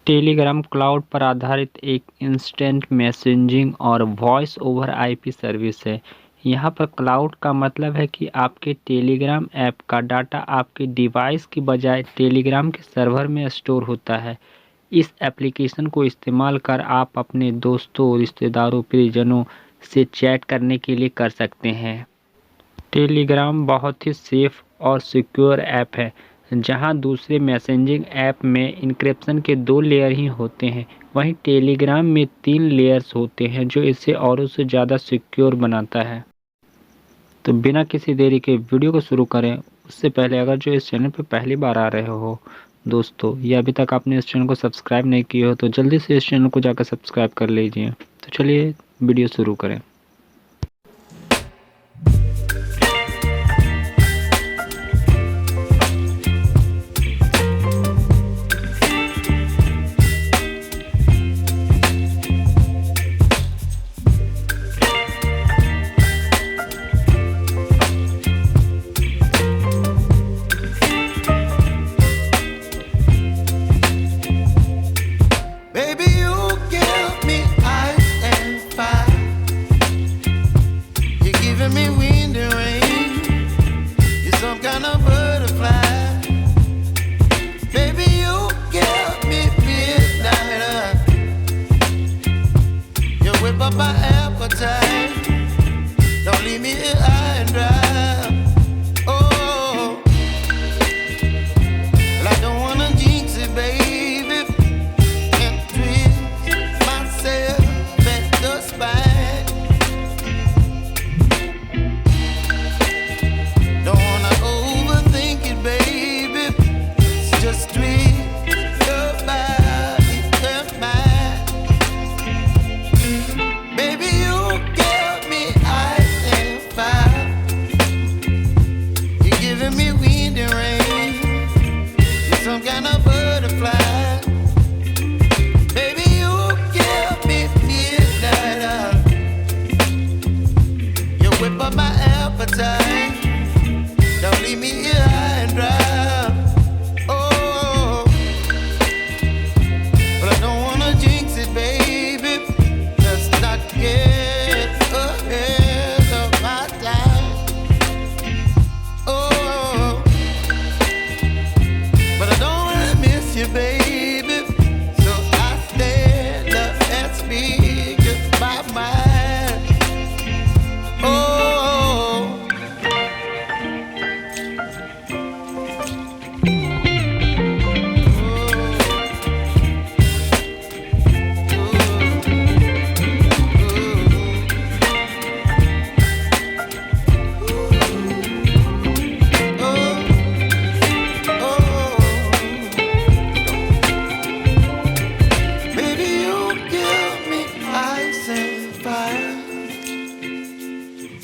Telegram cloud पर आधारित एक इंस्टेंट मैसेजिंग और वॉइस ओवर आईपी सर्विस है। यहाँ पर क्लाउड का मतलब है कि आपके टेलीग्राम ऐप का डाटा आपके डिवाइस की बजाय टेलीग्राम के सर्वर में स्टोर होता है। इस एप्लीकेशन को इस्तेमाल कर आप अपने दोस्तों, रिश्तेदारों, परिजनों से चैट करने के लिए कर सकते हैं। टेलीग्राम बहुत ही सेफ और सिक्योर ऐप है। जहां दूसरे मैसेजिंग ऐप में इंक्रिप्शन के 2 लेयर ही होते हैं, वहीं टेलीग्राम में 3 लेयर्स होते हैं, जो इसे औरों से ज़्यादा सिक्योर बनाता है। तो बिना किसी देरी के वीडियो को शुरू करें उससे पहले अगर जो इस चैनल पर पहली बार आ रहे हो दोस्तों, या अभी तक आपने इस चैनल को सब्सक्राइब नहीं किया हो, तो जल्दी से इस चैनल को जाकर सब्सक्राइब कर लीजिए। तो चलिए वीडियो शुरू करें।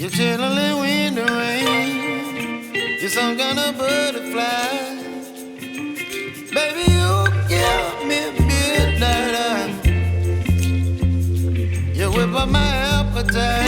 You're chilling in the rain. You're some kind of butterfly. Baby, you give me midnight. You whip up my appetite.